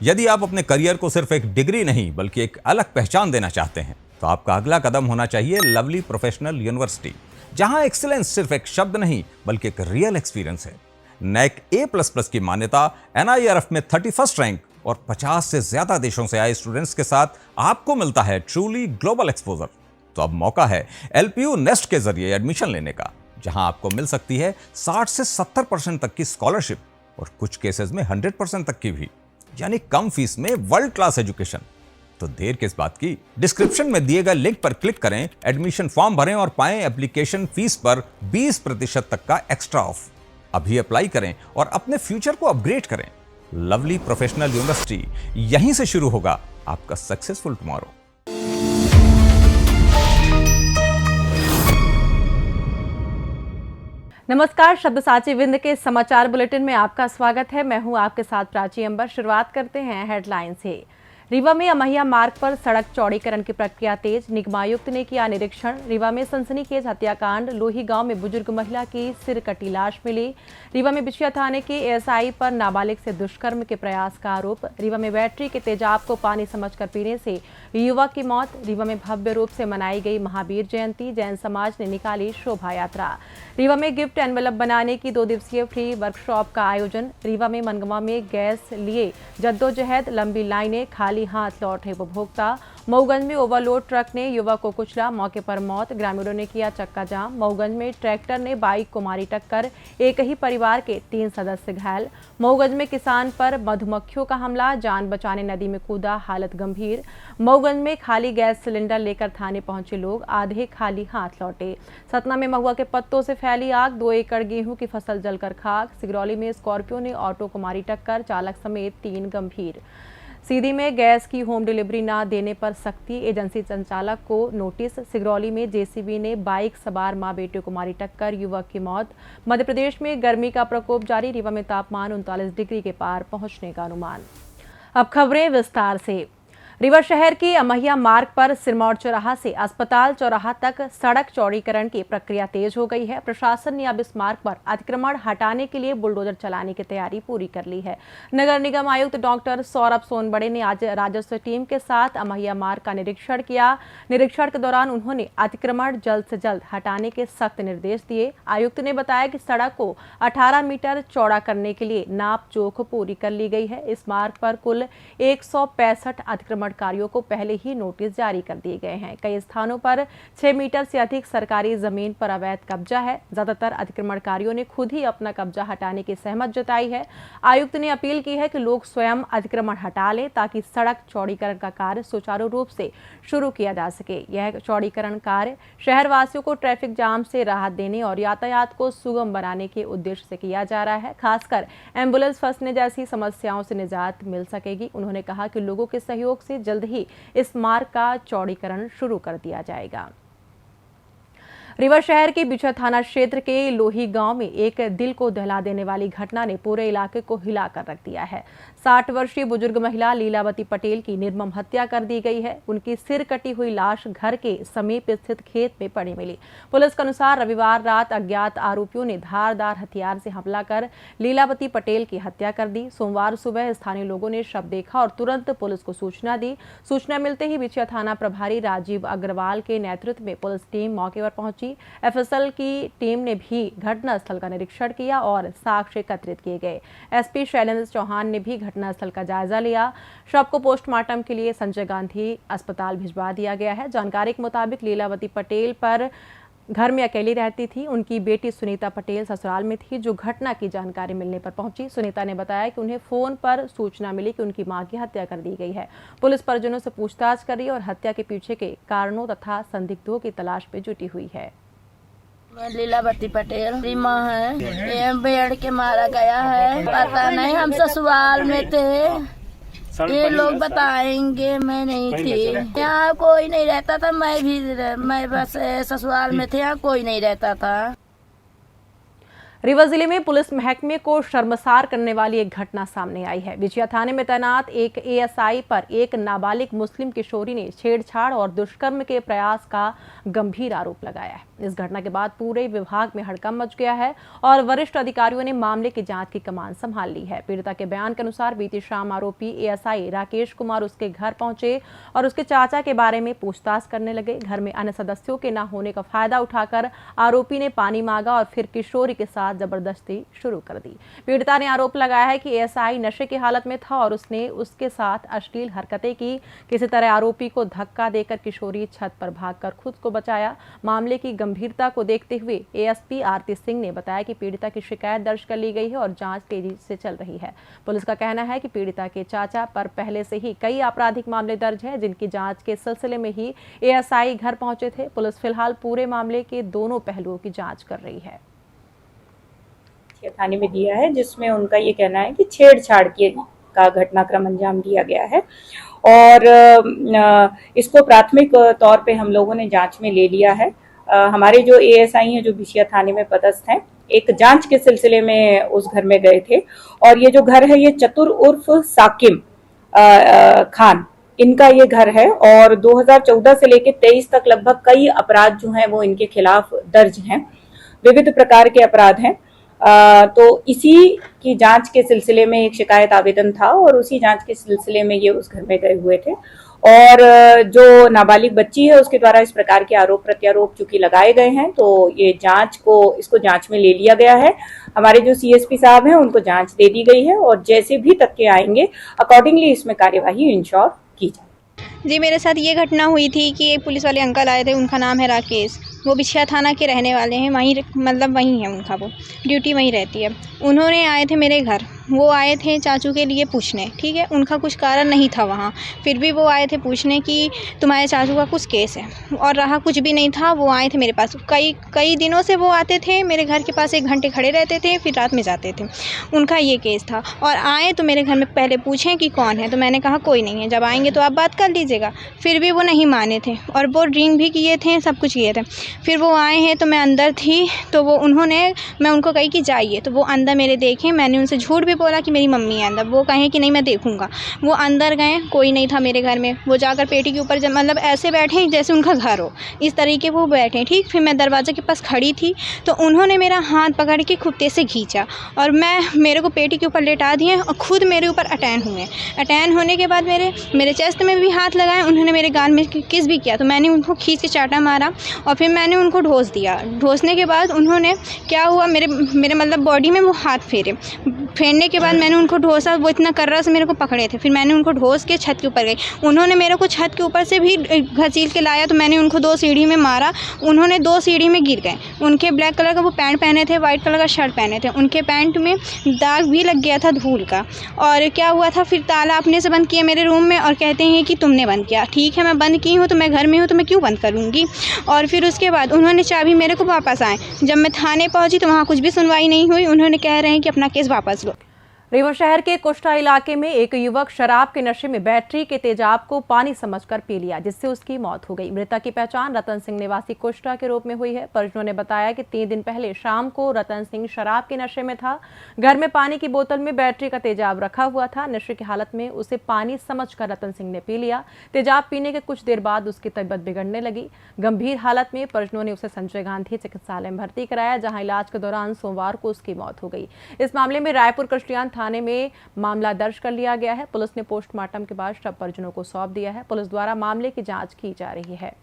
यदि आप अपने करियर को सिर्फ एक डिग्री नहीं बल्कि एक अलग पहचान देना चाहते हैं तो आपका अगला कदम होना चाहिए लवली प्रोफेशनल यूनिवर्सिटी, जहां एक्सीलेंस सिर्फ एक शब्द नहीं बल्कि एक रियल एक्सपीरियंस है। नैक A++ की मान्यता, NIRF में 31st रैंक और 50 से ज्यादा देशों से आए स्टूडेंट्स के साथ आपको मिलता है ट्रूली ग्लोबल एक्सपोजर। तो अब मौका है LPU नेस्ट के जरिए एडमिशन लेने का, जहां आपको मिल सकती है 60 से 70% तक की स्कॉलरशिप और कुछ केसेस में 100% तक की भी, यानी कम फीस में वर्ल्ड क्लास एजुकेशन। तो देर किस बात की, डिस्क्रिप्शन में दिए गए लिंक पर क्लिक करें, एडमिशन फॉर्म भरें और पाएं एप्लीकेशन फीस पर 20% तक का एक्स्ट्रा ऑफ। अभी अप्लाई करें और अपने फ्यूचर को अपग्रेड करें। लवली प्रोफेशनल यूनिवर्सिटी, यहीं से शुरू होगा आपका सक्सेसफुल टुमारो। नमस्कार, शब्दसाची विंद के समाचार बुलेटिन में आपका स्वागत है। मैं हूं आपके साथ प्राची अंबर। शुरुआत करते हैं हेडलाइन से। रीवा में अमहिया मार्ग पर सड़क चौड़ीकरण की प्रक्रिया तेज, निगमायुक्त ने किया निरीक्षण। रीवा में सनसनीखेज हत्याकांड, लोही गांव में बुजुर्ग महिला की सिर कटी लाश मिली। रीवा में बिछिया थाने के ASI पर नाबालिग से दुष्कर्म के प्रयास का आरोप। रीवा में बैटरी के तेजाब को पानी समझकर पीने से युवक की मौत। रीवा में भव्य रूप से मनाई गई महावीर जयंती, जैन समाज ने निकाली शोभा यात्रा। रीवा में गिफ्ट एनवेलप बनाने की 2 दिवसीय फ्री वर्कशॉप का आयोजन। रीवा में मनगवा में गैस लिए जद्दोजहद, लंबी लाइनें, खाली हाथ लौटे उपभोक्ता। मऊगंज में ओवरलोड ट्रक ने युवक को कुचला, मौके पर मौत। ग्रामीणों ने किया चक्का जाम। मऊगंज में ट्रैक्टर ने बाइक को मारी टक्कर, एक ही परिवार के 3 सदस्य घायल। मऊगंज में किसान पर मधुमक्खियों का हमला, जान बचाने नदी में कूदा, हालत गंभीर। मऊगंज में खाली गैस सिलेंडर लेकर थाने पहुंचे लोग, आधे खाली हाथ लौटे। सतना में महुआ के पत्तों से फैली आग, 2 एकड़ गेहूं की फसल जलकर खाक। सिगरौली में स्कॉर्पियो ने ऑटो को मारी टक्कर, चालक समेत 3 गंभीर। सीधी में गैस की होम डिलीवरी न देने पर सख्ती, एजेंसी संचालक को नोटिस। सिगरौली में JCB ने बाइक सवार मां बेटे को मारी टक्कर, युवक की मौत। मध्य प्रदेश में गर्मी का प्रकोप जारी, रीवा में तापमान 39 डिग्री के पार पहुंचने का अनुमान। अब खबरें विस्तार से। रीवा शहर की अमहिया मार्ग पर सिरमौर चौराहा से अस्पताल चौराहा तक सड़क चौड़ीकरण की प्रक्रिया तेज हो गई है। प्रशासन ने अब इस मार्ग पर अतिक्रमण हटाने के लिए बुलडोजर चलाने की तैयारी पूरी कर ली है। नगर निगम आयुक्त डॉक्टर सौरभ सोनबड़े ने आज राजस्व टीम के साथ अमहिया मार्ग का निरीक्षण किया। निरीक्षण के दौरान उन्होंने अतिक्रमण जल्द से जल्द हटाने के सख्त निर्देश दिए। आयुक्त ने बताया कि सड़क को 18 मीटर चौड़ा करने के लिए नाप जोख पूरी कर ली गई है। इस मार्ग पर कुल 165 अतिक्रमण कार्यों को पहले ही नोटिस जारी कर दिए गए हैं। कई स्थानों पर 6 मीटर से अधिक सरकारी जमीन पर अवैध कब्जा है। ज्यादातर अतिक्रमणकारियों ने खुद ही अपना कब्जा हटाने की सहमत जताई है। आयुक्त ने अपील की है कि लोग स्वयं अतिक्रमण हटा लें ताकि सड़क चौड़ीकरण का कार्य सुचारू रूप से शुरू किया जा सके। यह चौड़ीकरण कार्य शहरवासियों को ट्रैफिक जाम से राहत देने और यातायात को सुगम बनाने के उद्देश्य से किया जा रहा है। खासकर एम्बुलेंस फंसने जैसी समस्याओं से निजात मिल सकेगी। उन्होंने कहा कि लोगों के सहयोग से जल्द ही इस मार्ग का चौड़ीकरण शुरू कर दिया जाएगा। रीवा शहर के बिछिया थाना क्षेत्र के लोही गांव में एक दिल को दहला देने वाली घटना ने पूरे इलाके को हिलाकर रख दिया है। 60 वर्षीय बुजुर्ग महिला लीलावती पटेल की निर्मम हत्या कर दी गई है। उनकी सिर कटी हुई लाश घर के समीप स्थित खेत में पड़ी मिली। पुलिस के अनुसार रविवार रात अज्ञात आरोपियों ने धारदार हथियार से हमला कर लीलावती पटेल की हत्या कर दी। सोमवार सुबह स्थानीय लोगों ने शव देखा और तुरंत पुलिस को सूचना दी। सूचना मिलते ही बिछिया थाना प्रभारी राजीव अग्रवाल के नेतृत्व में पुलिस टीम मौके पर पहुंची। FSL की टीम ने भी घटनास्थल का निरीक्षण किया और साक्ष्य एकत्रित किए गए। SP शैलेंद्र चौहान ने भी घटनास्थल का जायजा लिया। शव को पोस्टमार्टम के लिए संजय गांधी अस्पताल भिजवा दिया गया है। जानकारी के मुताबिक लीलावती पटेल पर घर में अकेली रहती थी। उनकी बेटी सुनीता पटेल ससुराल में थी, जो घटना की जानकारी मिलने पर पहुंची। सुनीता ने बताया कि उन्हें फोन पर सूचना मिली कि उनकी मां की हत्या कर दी गई है। पुलिस परिजनों से पूछताछ कर रही है और हत्या के पीछे के कारणों तथा संदिग्धों की तलाश में जुटी हुई है। मैं लीलावती पटेल मेरी माँ है। ये बेड़ के मारा गया है, पता नहीं, हम ससुराल में थे। ये लोग बताएंगे, मैं नहीं थी। यहाँ कोई नहीं रहता था, मैं बस ससुराल में थे, यहाँ कोई नहीं रहता था। रीवा जिले में पुलिस महकमे को शर्मसार करने वाली एक घटना सामने आई है। बिछिया थाने में तैनात एक एएसआई पर एक नाबालिग मुस्लिम किशोरी ने छेड़छाड़ और दुष्कर्म के प्रयास का गंभीर आरोप लगाया है। इस घटना के बाद पूरे विभाग में हड़कंप मच गया है और वरिष्ठ अधिकारियों ने मामले की जांच की कमान संभाल ली है। पीड़िता के बयान के अनुसार बीती शाम आरोपी एएसआई राकेश कुमार उसके घर पहुंचे और उसके चाचा के बारे में पूछताछ करने लगे। घर में अन्य सदस्यों के न होने का फायदा उठाकर आरोपी ने पानी मांगा और फिर किशोरी के साथ जबरदस्ती शुरू कर दी। पीड़िता ने आरोप लगाया है कि एएसआई नशे की हालत में था और उसने उसके साथ अश्लील हरकतें की। किसी तरह आरोपी को धक्का देकर किशोरी छत पर भागकर खुद को बचाया। मामले की गंभीरता को देखते हुए एएसपी आरती सिंह ने बताया कि पीड़िता की शिकायत दर्ज कर ली गई है और जांच तेजी से चल रही है। पुलिस का कहना है कि पीड़िता के चाचा पर पहले से ही कई आपराधिक मामले दर्ज हैं, जिनकी जांच के सिलसिले में ही एएसआई घर पहुंचे थे। पुलिस फिलहाल पूरे मामले के दोनों पहलुओं की जांच कर रही है। थाने में दिया है, जिसमें उनका ये कहना है कि छेड़छाड़ का घटनाक्रम अंजाम दिया गया है और इसको प्राथमिक तौर पे हम लोगों ने जांच में ले लिया है। हमारे जो एएसआई हैं जो बिछिया थाने में पदस्थ हैं, एक जांच के सिलसिले में उस घर में गए थे और ये जो घर है ये चतुर उर्फ साकिम खान इनका ये घर है और 2014 से लेकर 23 तक लगभग कई अपराध जो हैं वो इनके खिलाफ दर्ज हैं, विविध प्रकार के अपराध हैं। तो इसी की जांच के सिलसिले में एक शिकायत आवेदन था और उसी जांच के सिलसिले में ये उस घर में गए हुए थे और जो नाबालिग बच्ची है उसके द्वारा इस प्रकार के आरोप प्रत्यारोप चूंकि लगाए गए हैं तो ये इसको जांच में ले लिया गया है। हमारे जो सीएसपी साहब हैं उनको जांच दे दी गई है और जैसे भी तथ्य आएंगे अकॉर्डिंगली इसमें कार्यवाही इंश्योर की जाए। जी, मेरे साथ ये घटना हुई थी कि एक पुलिस वाले अंकल आए थे, उनका नाम है राकेश, वो बिछिया थाना के रहने वाले हैं, वहीं है उनका, वो ड्यूटी वहीं रहती है। उन्होंने आए थे मेरे घर, वो आए थे चाचू के लिए पूछने, ठीक है, उनका कुछ कारण नहीं था वहाँ, फिर भी वो आए थे पूछने कि तुम्हारे चाचू का कुछ केस है और रहा कुछ भी नहीं था। वो आए थे मेरे पास, कई दिनों से वो आते थे मेरे घर के पास, 1 घंटे खड़े रहते थे, फिर रात में जाते थे। उनका ये केस था और आए तो मेरे घर में पहले पूछें कि कौन है, तो मैंने कहा कोई नहीं है, जब आएंगे तो आप बात कर लीजिएगा। फिर भी वो नहीं माने थे और वो ड्रिंक भी किए थे, सब कुछ किए थे। फिर वो आए हैं तो मैं अंदर थी तो मैं उनको कही कि जाइए, तो वो अंदर मेरे देखे, मैंने उनसे झूठ भी बोला कि मेरी मम्मी है अंदर, वो कहें कि नहीं मैं देखूंगा। वो अंदर गए, कोई नहीं था मेरे घर में, वो जाकर पेटी के ऊपर मतलब ऐसे बैठे जैसे उनका घर हो, इस तरीके वो बैठे, ठीक। फिर मैं दरवाजे के पास खड़ी थी तो उन्होंने मेरा हाथ पकड़ के खूब तेज से खींचा और मेरे को पेटी के ऊपर लेटा दिए और खुद मेरे ऊपर अटैन हुए। अटैन होने के बाद मेरे चेस्ट में भी हाथ लगाए, उन्होंने मेरे गाल में किस भी किया, तो मैंने उनको खींच के चाटा मारा और फिर मैंने उनको ढोस दिया। ढोसने के बाद उन्होंने क्या हुआ, मेरे मतलब बॉडी में वो हाथ फेरने के बाद मैंने उनको ढोसा, वो इतना कर्रा से मेरे को पकड़े थे। फिर मैंने उनको ढोस के छत के ऊपर गई, उन्होंने मेरे को छत के ऊपर से भी घसीट के लाया, तो मैंने उनको 2 सीढ़ी में मारा, उन्होंने 2 सीढ़ी में गिर गए। उनके ब्लैक कलर का वो पैंट पहने थे, वाइट कलर का शर्ट पहने थे, उनके पैंट में दाग भी लग गया था धूल का। और क्या हुआ था, फिर ताला अपने से बंद किया मेरे रूम में और कहते हैं कि तुमने बंद किया। ठीक है, मैं बंद की हूँ तो मैं घर में हूँ तो मैं क्यों बंद करूँगी। और फिर उसके बाद उन्होंने चाबी मेरे को वापस आए। जब मैं थाने पहुँची तो वहाँ कुछ भी सुनवाई नहीं हुई, उन्होंने कह रहे हैं कि अपना केस वापस लो। रीवा शहर के कुष्ठा इलाके में एक युवक शराब के नशे में बैटरी के तेजाब को पानी समझकर पी लिया, जिससे उसकी मौत हो गई। मृतक की पहचान रतन सिंह निवासी कुष्ठा के रूप में हुई है। परिजनों ने बताया कि 3 दिन पहले शाम को रतन सिंह शराब के नशे में था। घर में पानी की बोतल में बैटरी का तेजाब रखा हुआ था। नशे की हालत में उसे पानी समझकर रतन सिंह ने पी लिया। तेजाब पीने के कुछ देर बाद उसकी तबीयत बिगड़ने लगी। गंभीर हालत में परिजनों ने उसे संजय गांधी चिकित्सालय में भर्ती कराया, जहां इलाज के दौरान सोमवार को उसकी मौत हो गई। इस मामले में रायपुर क्रिश्चियन थाने में मामला दर्ज कर लिया गया है। पुलिस ने पोस्टमार्टम के बाद शव परिजनों को सौंप दिया है। पुलिस द्वारा मामले की जांच की जा रही है।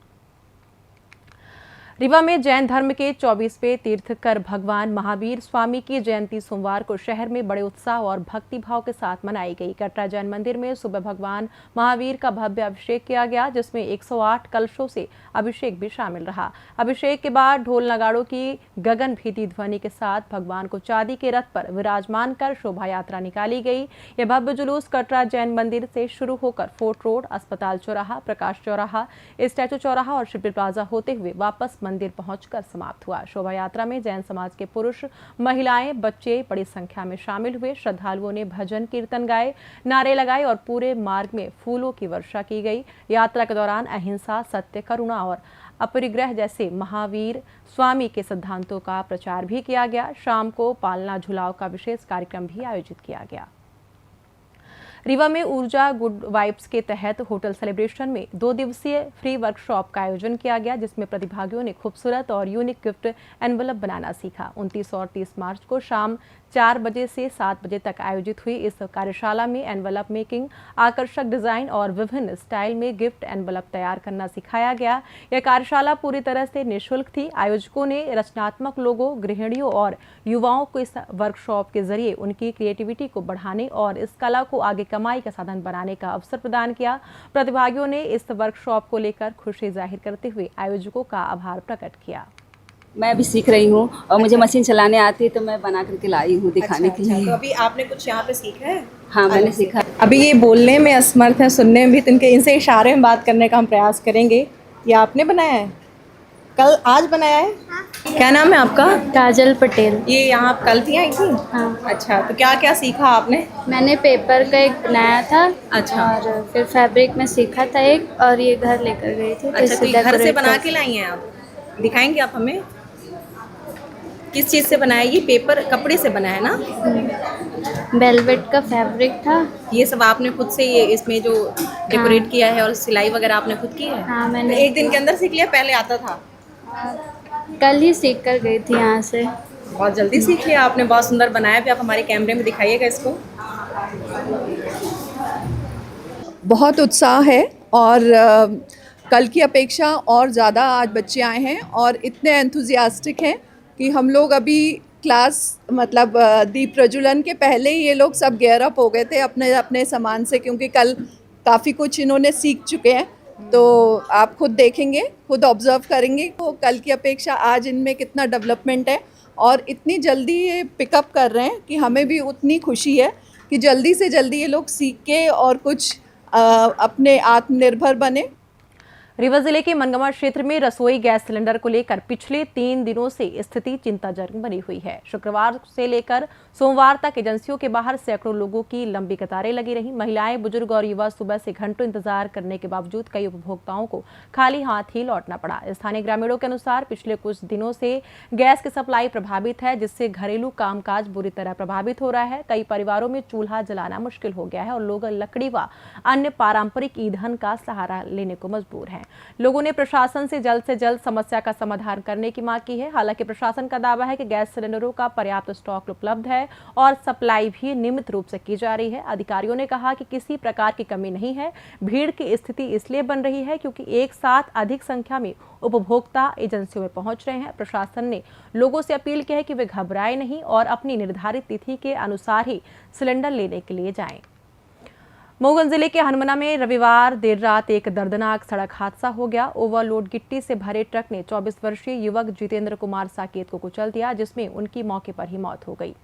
रीवा में जैन धर्म के 24वें तीर्थकर भगवान महावीर स्वामी की जयंती सोमवार को शहर में बड़े उत्साह और भक्ति भाव के साथ मनाई गई। कटरा जैन मंदिर में सुबह भगवान महावीर का भव्य अभिषेक किया गया, जिसमें 108 कलशों से अभिषेक भी शामिल रहा। अभिषेक के बाद ढोल नगाड़ों की गगन भीती ध्वनि के साथ भगवान को चांदी के रथ पर विराजमान कर शोभा यात्रा निकाली गई। यह भव्य जुलूस कटरा जैन मंदिर से शुरू होकर फोर्ट रोड, अस्पताल चौराहा, प्रकाश चौराहा, स्टैचू चौराहा और शिल्पी प्लाजा होते हुए वापस मंदिर पहुंचकर समाप्त हुआ। शोभा यात्रा में जैन समाज के पुरुष, महिलाएं, बच्चे बड़ी संख्या में शामिल हुए। श्रद्धालुओं ने भजन कीर्तन गाए, नारे लगाए और पूरे मार्ग में फूलों की वर्षा की गई। यात्रा के दौरान अहिंसा, सत्य, करुणा और अपरिग्रह जैसे महावीर स्वामी के सिद्धांतों का प्रचार भी किया गया। शाम को पालना झुलाव का विशेष कार्यक्रम भी आयोजित किया गया। रीवा में ऊर्जा गुड वाइब्स के तहत होटल सेलिब्रेशन में 2 दिवसीय फ्री वर्कशॉप का आयोजन किया गया, जिसमें प्रतिभागियों ने खूबसूरत और यूनिक गिफ्ट एनवलप बनाना सीखा। 29 और 30 मार्च को शाम 4 बजे से 7 बजे तक आयोजित हुई इस कार्यशाला में एनवलप मेकिंग, आकर्षक डिजाइन और विभिन्न स्टाइल में गिफ्ट एनवलप तैयार करना सिखाया गया। यह कार्यशाला पूरी तरह से निःशुल्क थी। आयोजकों ने रचनात्मक लोगों, गृहिणियों और युवाओं को इस वर्कशॉप के जरिए उनकी क्रिएटिविटी को बढ़ाने और इस कला को आगे कमाई का साधन बनाने का अवसर प्रदान किया। प्रतिभागियों ने इस वर्कशॉप को लेकर खुशी जाहिर करते हुए आयोजकों का आभार प्रकट किया। मैं अभी सीख रही हूँ और मुझे मशीन चलाने आती है, तो मैं बना करके लाई हूँ दिखाने के लिए। तो अभी आपने कुछ यहाँ पे सीखा है? हाँ, मैंने सीखा। अभी ये बोलने में असमर्थ है, सुनने में भी, तो इनसे इशारे में बात करने का हम प्रयास करेंगे। ये आपने बनाया है? आज बनाया है? हाँ। क्या नाम है आपका? काजल पटेल। ये यहाँ आप कल भी आई थी? हाँ। अच्छा, तो क्या क्या सीखा आपने? मैंने पेपर का एक बनाया था। अच्छा। और फिर फैब्रिक में सीखा था एक, और ये घर लेकर गई थी। अच्छा, तो ये घर से बना के लाई हैं आप? दिखाएंगे आप हमें? किस चीज़ से बनाया? ये पेपर कपड़े से बना है ना? वेलवेट का फैब्रिक था। ये सब आपने खुद से, ये इसमें जो डेकोरेट किया है और सिलाई वगैरह आपने खुद की है? हाँ, मैंने तो एक दिन के अंदर सीख लिया? पहले आता था? कल ही सीख कर गई थी यहाँ से। बहुत जल्दी सीख लिया आपने। बहुत सुंदर बनाया भी। आप हमारे कैमरे में दिखाइएगा इसको। बहुत उत्साह है और कल की अपेक्षा और ज़्यादा आज बच्चे आए हैं और इतने एंथुजियास्टिक हैं कि हम लोग अभी क्लास मतलब दीप प्रज्वलन के पहले ही ये लोग सब गेयर अप हो गए थे अपने अपने सामान से, क्योंकि कल काफ़ी कुछ इन्होंने सीख चुके हैं। तो आप खुद देखेंगे, खुद ऑब्जर्व करेंगे तो कल की अपेक्षा आज इनमें कितना डेवलपमेंट है और इतनी जल्दी ये पिकअप कर रहे हैं कि हमें भी उतनी खुशी है कि जल्दी से जल्दी ये लोग सीख के और कुछ अपने आत्मनिर्भर बने। रीवा जिले के मनगवा क्षेत्र में रसोई गैस सिलेंडर को लेकर पिछले 3 दिनों से स्थिति चिंताजनक बनी हुई है। शुक्रवार से लेकर सोमवार तक एजेंसियों के बाहर सैकड़ों लोगों की लंबी कतारें लगी रही। महिलाएं, बुजुर्ग और युवा सुबह से घंटों इंतजार करने के बावजूद कई उपभोक्ताओं को खाली हाथ ही लौटना पड़ा। स्थानीय ग्रामीणों के अनुसार पिछले कुछ दिनों से गैस की सप्लाई प्रभावित है, जिससे घरेलू कामकाज बुरी तरह प्रभावित हो रहा है। कई परिवारों में चूल्हा जलाना मुश्किल हो गया है और लोग लकड़ी व अन्य पारंपरिक ईंधन का सहारा लेने को मजबूर हैं। लोगों ने प्रशासन से जल्द समस्या का समाधान करने की मांग की है। हालांकि प्रशासन का दावा है कि गैस सिलेंडरों का पर्याप्त स्टॉक उपलब्ध है और सप्लाई भी नियमित रूप से की जा रही है। अधिकारियों ने कहा कि किसी प्रकार की कमी नहीं है। भीड़ की स्थिति इसलिए बन रही है क्योंकि एक साथ अधिक संख्या में उपभोक्ता एजेंसियों में पहुंच रहे हैं। प्रशासन ने लोगों से अपील की है कि वे घबराएं नहीं और अपनी निर्धारित तिथि के अनुसार ही सिलेंडर लेने के लिए जाएं। मऊगंज जिले के हनुमना में रविवार देर रात एक दर्दनाक सड़क हादसा हो गया। ओवरलोड गिट्टी से भरे ट्रक ने 24 वर्षीय युवक जितेंद्र कुमार साकेत को कुचल दिया, जिसमें उनकी मौके पर ही मौत हो गई।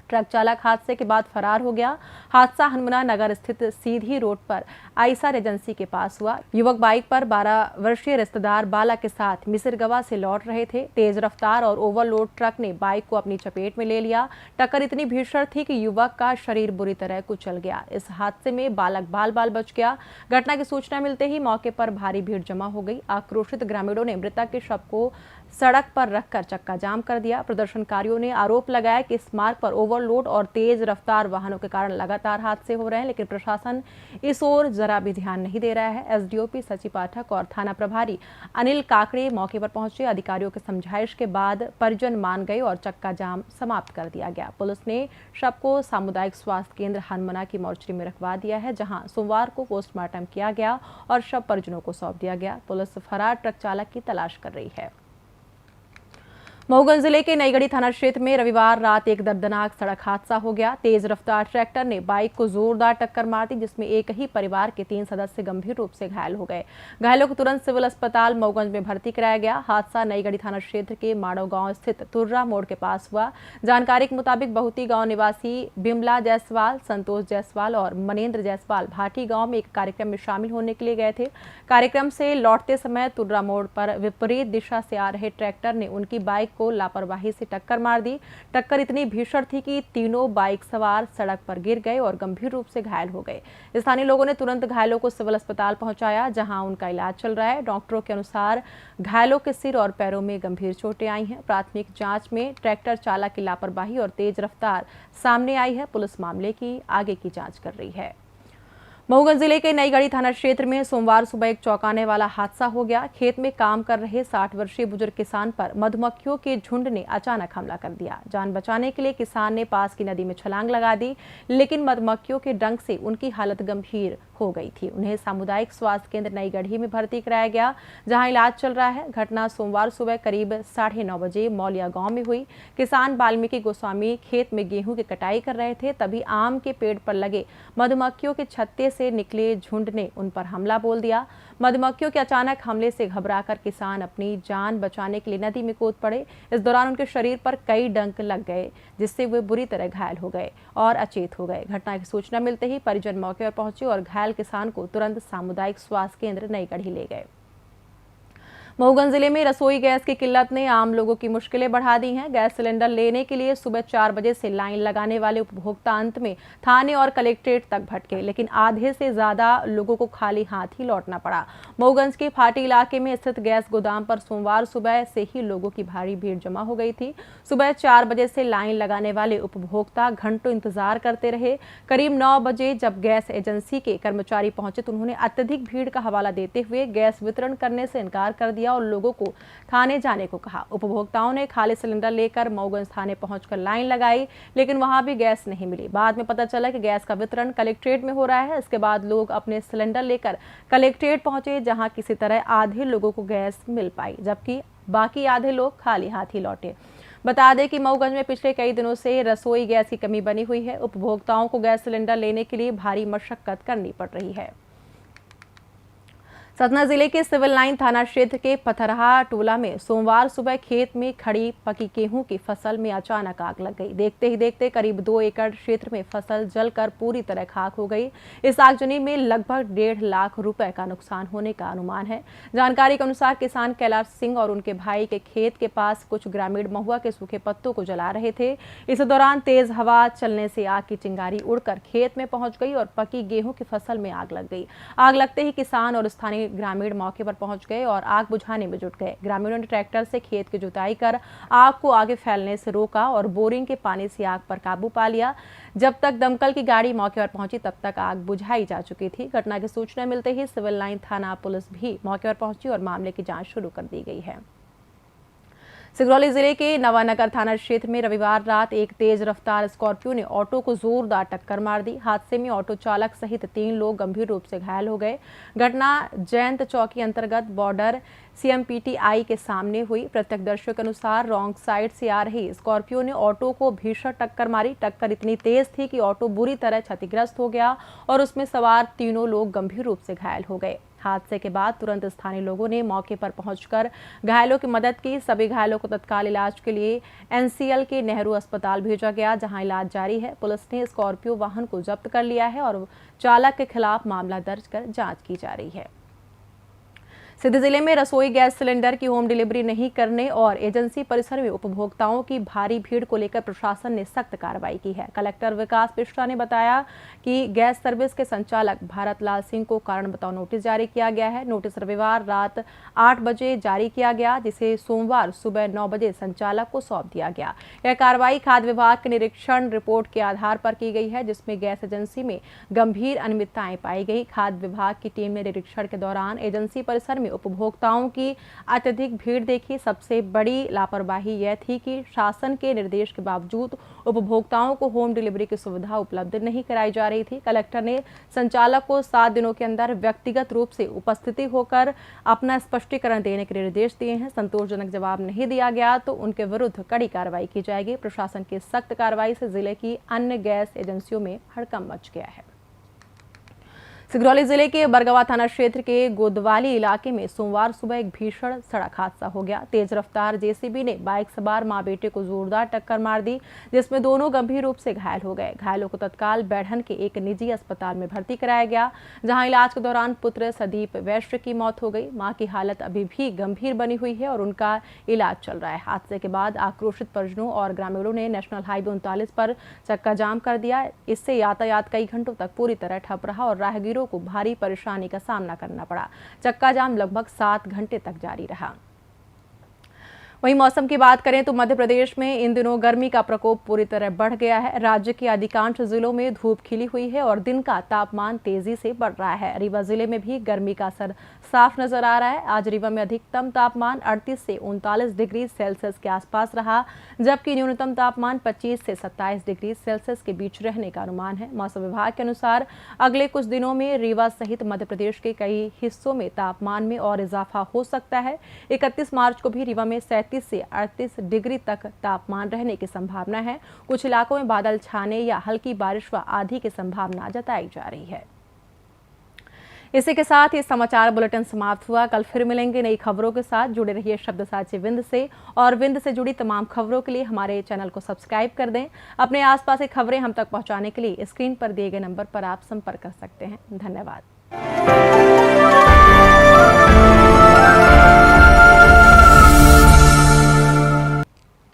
ट्रक चालक हादसे के बाद फरार हो गया। हादसा हनुमना नगर स्थित सीधी रोड पर आइसर एजेंसी के पास हुआ। युवक बाइक पर 12 वर्षीय रिश्तेदार बाला के साथ मिसिरगवा से लौट रहे थे। तेज रफ्तार और ओवरलोड ट्रक ने बाइक को अपनी चपेट में ले लिया। टक्कर इतनी भीषण थी कि युवक का शरीर बुरी तरह कुचल गया। इस हादसे में बालक बाल बच गया। घटना की सूचना मिलते ही मौके पर भारी भीड़ जमा हो गई। आक्रोशित ग्रामीणों ने मृतक के शव को सड़क पर रखकर चक्का जाम कर दिया। प्रदर्शनकारियों ने आरोप लगाया कि इस मार्ग पर ओवरलोड और तेज रफ्तार वाहनों के कारण लगातार हादसे हो रहे हैं, लेकिन प्रशासन इस ओर जरा भी ध्यान नहीं दे रहा है। एसडीओपी सची पाठक और थाना प्रभारी अनिल काकड़े मौके पर पहुंचे। अधिकारियों के समझाइश के बाद परिजन मान गए और चक्का जाम समाप्त कर दिया गया। पुलिस ने शव को सामुदायिक स्वास्थ्य केंद्र हनुमना की मोर्चरी में रखवा दिया है, जहां सोमवार को पोस्टमार्टम किया गया और शव परिजनों को सौंप दिया गया। पुलिस फरार ट्रक चालक की तलाश कर रही है। मऊगंज जिले के नईगढ़ी थाना क्षेत्र में रविवार रात एक दर्दनाक सड़क हादसा हो गया। तेज रफ्तार ट्रैक्टर ने बाइक को जोरदार टक्कर मार दी, जिसमें एक ही परिवार के 3 सदस्य गंभीर रूप से घायल हो गए। घायलों को तुरंत सिविल अस्पताल मऊगंज में भर्ती कराया गया। हादसा नईगढ़ी थाना क्षेत्र के माड़ो गांव स्थित तुर्रा मोड़ के पास हुआ। जानकारी के मुताबिक बहुती गांव निवासी बिमला जायसवाल, संतोष जायसवाल और मनेन्द्र जायसवाल भाटी गाँव में एक कार्यक्रम में शामिल होने के लिए गए थे। कार्यक्रम से लौटते समय तुर्रा मोड़ पर विपरीत दिशा से आ रहे ट्रैक्टर ने उनकी बाइक को लापरवाही से टक्कर मार दी। टक्कर इतनी भीषण थी कि तीनों बाइक सवार सड़क पर गिर गए और गंभीर रूप से घायल हो गए। स्थानीय लोगों ने तुरंत घायलों को सिविल अस्पताल पहुंचाया, जहां उनका इलाज चल रहा है। डॉक्टरों के अनुसार घायलों के सिर और पैरों में गंभीर चोटें आई हैं। प्राथमिक जांच में ट्रैक्टर चालक की लापरवाही और तेज रफ्तार सामने आई है। पुलिस मामले की आगे की जांच कर रही है। मऊगंज जिले के नईगढ़ी थाना क्षेत्र में सोमवार सुबह एक चौंकाने वाला हादसा हो गया। खेत में काम कर रहे 60 वर्षीय बुजुर्ग किसान पर मधुमक्खियों के झुंड ने अचानक हमला कर दिया। जान बचाने के लिए किसान ने पास की नदी में छलांग लगा दी, लेकिन मधुमक्खियों के डंक से उनकी हालत गंभीर हो गई थी। उन्हें सामुदायिक स्वास्थ्य केंद्र नईगढ़ी में भर्ती कराया गया, जहां इलाज चल रहा है। घटना सोमवार सुबह करीब 9:30 बजे मौलिया गांव में हुई। किसान वाल्मीकि गोस्वामी खेत में गेहूं की कटाई कर रहे थे, तभी आम के पेड़ पर लगे मधुमक्खियों के छत्ते से निकले झुंड ने उन पर हमला बोल दिया। मधुमक्खियों के अचानक हमले से घबराकर किसान अपनी जान बचाने के लिए नदी में कूद पड़े। इस दौरान उनके शरीर पर कई डंक लग गए, जिससे वे बुरी तरह घायल हो गए और अचेत हो गए। घटना की सूचना मिलते ही परिजन मौके पर पहुंचे और घायल किसान को तुरंत सामुदायिक स्वास्थ्य केंद्र नईगढ़ी ले गए। मऊगंज जिले में रसोई गैस की किल्लत ने आम लोगों की मुश्किलें बढ़ा दी हैं। गैस सिलेंडर लेने के लिए सुबह 4 बजे से लाइन लगाने वाले उपभोक्ता अंत में थाने और कलेक्ट्रेट तक भटके, लेकिन आधे से ज्यादा लोगों को खाली हाथ ही लौटना पड़ा। मऊगंज के फाटी इलाके में स्थित गैस गोदाम पर सोमवार सुबह से ही लोगों की भारी भीड़ जमा हो गई थी। सुबह 4 बजे से लाइन लगाने वाले उपभोक्ता घंटों इंतजार करते रहे। करीब 9 बजे जब गैस एजेंसी के कर्मचारी पहुंचे तो उन्होंने अत्यधिक भीड़ का हवाला देते हुए गैस वितरण करने से इनकार कर दिया और लोगों को थाने जाने को कहा। उपभोक्ताओं ने खाली सिलेंडर लेकर मऊगंज थाने पहुंचकर लाइन लगाई, लेकिन वहां भी गैस नहीं मिली। बाद में पता चला कि गैस का वितरण कलेक्ट्रेट में हो रहा है। इसके बाद लोग अपने सिलेंडर लेकर कलेक्ट्रेट पहुंचे, जहां किसी तरह आधे लोगों को गैस मिल पाई, जबकि बाकी आधे लोग खाली हाथ ही लौटे। बता दें कि मऊगंज में पिछले कई दिनों से रसोई गैस की कमी बनी हुई है। उपभोक्ताओं को गैस सिलेंडर लेने के लिए भारी मशक्कत करनी पड़ रही है। सतना जिले के सिविल लाइन थाना क्षेत्र के पथरहा टोला में सोमवार सुबह खेत में खड़ी पकी गेहूं की फसल में अचानक आग लग गई। देखते ही देखते करीब 2 एकड़ क्षेत्र में फसल जलकर पूरी तरह खाक हो गई। इस आगजनी में लगभग 1.5 लाख रुपए का नुकसान होने का अनुमान है। जानकारी के अनुसार किसान कैलाश सिंह और उनके भाई के खेत के पास कुछ ग्रामीण महुआ के सूखे पत्तों को जला रहे थे। इस दौरान तेज हवा चलने से आग की चिंगारी उड़कर खेत में पहुंच गई और पकी गेहूं की फसल में आग लग गई। आग लगते ही किसान और स्थानीय ग्रामीण मौके पर पहुंच गए और आग बुझाने में जुट गए। ग्रामीणों ने ट्रैक्टर से खेत की जुताई कर आग को आगे फैलने से रोका और बोरिंग के पानी से आग पर काबू पा लिया। जब तक दमकल की गाड़ी मौके पर पहुंची तब तक आग बुझाई जा चुकी थी। घटना की सूचना मिलते ही सिविल लाइन थाना पुलिस भी मौके पर पहुंची और मामले की जांच शुरू कर दी गई है। सिंगरौली जिले के नवानगर थाना क्षेत्र में रविवार रात एक तेज रफ्तार स्कॉर्पियो ने ऑटो को जोरदार टक्कर मार दी। हादसे में ऑटो चालक सहित 3 लोग गंभीर रूप से घायल हो गए। घटना जयंत चौकी अंतर्गत बॉर्डर CMPTI के सामने हुई। प्रत्यक्षदर्शियों के अनुसार रॉन्ग साइड से आ रही स्कॉर्पियो ने ऑटो को भीषण टक्कर मारी। टक्कर इतनी तेज थी कि ऑटो बुरी तरह क्षतिग्रस्त हो गया और उसमें सवार 3 लोग गंभीर रूप से घायल हो गए। हादसे के बाद तुरंत स्थानीय लोगों ने मौके पर पहुंचकर घायलों की मदद की। सभी घायलों को तत्काल इलाज के लिए NCL के नेहरू अस्पताल भेजा गया, जहां इलाज जारी है। पुलिस ने स्कॉर्पियो वाहन को जब्त कर लिया है और चालक के खिलाफ मामला दर्ज कर जांच की जा रही है। सिद्ध जिले में रसोई गैस सिलेंडर की होम डिलीवरी नहीं करने और एजेंसी परिसर में उपभोक्ताओं की भारी भीड़ को लेकर प्रशासन ने सख्त कार्रवाई की है। कलेक्टर विकास मिश्रा ने बताया कि गैस सर्विस के संचालक भारत लाल सिंह को कारण बताओ नोटिस जारी किया गया है। नोटिस रविवार रात 8 बजे जारी किया गया, जिसे सोमवार सुबह 9 बजे संचालक को सौंप दिया गया। यह कार्रवाई खाद्य विभाग के निरीक्षण रिपोर्ट के आधार पर की गई है, जिसमें गैस एजेंसी में गंभीर अनियमितताएं पाई गई। खाद्य विभाग की टीम ने निरीक्षण के दौरान एजेंसी परिसर में उपभोक्ताओं की अत्यधिक भीड़ देखी। सबसे बड़ी लापरवाही यह थी कि शासन के निर्देश के बावजूद उपभोक्ताओं को होम डिलीवरी की सुविधा उपलब्ध नहीं कराई जा रही थी। कलेक्टर ने संचालक को 7 दिनों के अंदर व्यक्तिगत रूप से उपस्थिति होकर अपना स्पष्टीकरण देने के निर्देश दिए हैं। संतोषजनक जवाब नहीं दिया गया तो उनके विरुद्ध कड़ी कार्रवाई की जाएगी। प्रशासन की सख्त कार्रवाई से जिले की अन्य गैस एजेंसियों में हड़कंप मच गया है। सिगरौली जिले के बरगवा थाना क्षेत्र के गोदवाली इलाके में सोमवार सुबह एक भीषण सड़क हादसा हो गया। तेज रफ्तार जेसीबी ने बाइक सवार मां बेटे को जोरदार टक्कर मार दी, जिसमें दोनों गंभीर रूप से घायल हो गए। घायलों को तत्काल बैढ़न के एक निजी अस्पताल में भर्ती कराया गया, जहां इलाज के दौरान पुत्र सदीप वैश्य की मौत हो गई। मां की हालत अभी भी गंभीर बनी हुई है और उनका इलाज चल रहा है। हादसे के बाद आक्रोशित परिजनों और ग्रामीणों ने नेशनल हाईवे 39 पर चक्का जाम कर दिया। इससे यातायात कई घंटों तक पूरी तरह ठप रहा और राहगीरों को भारी परेशानी का सामना करना पड़ा। चक्का जाम लगभग 7 घंटे तक जारी रहा। वहीं मौसम की बात करें तो मध्य प्रदेश में इन दिनों गर्मी का प्रकोप पूरी तरह बढ़ गया है। राज्य के अधिकांश जिलों में धूप खिली हुई है और दिन का तापमान तेजी से बढ़ रहा है। रीवा जिले में भी गर्मी का असर साफ नजर आ रहा है। आज रीवा में अधिकतम तापमान 38 से 39 डिग्री सेल्सियस के आसपास रहा, जबकि न्यूनतम तापमान 25 से 27 डिग्री सेल्सियस के बीच रहने का अनुमान है। मौसम विभाग के अनुसार अगले कुछ दिनों में रीवा सहित मध्य प्रदेश के कई हिस्सों में तापमान में और इजाफा हो सकता है। 31 मार्च को भी रीवा में 37 से 38 डिग्री तक तापमान रहने की संभावना है। कुछ इलाकों में बादल छाने या हल्की बारिश व आंधी की संभावना जताई जा रही है। इसी के साथ ये समाचार बुलेटिन समाप्त हुआ। कल फिर मिलेंगे नई खबरों के साथ। जुड़े रहिए शब्दसाची विंद से और विंद से जुड़ी तमाम खबरों के लिए हमारे चैनल को सब्सक्राइब कर दें। अपने आसपास की खबरें हम तक पहुंचाने के लिए स्क्रीन पर दिए गए नंबर पर आप संपर्क कर सकते हैं। धन्यवाद।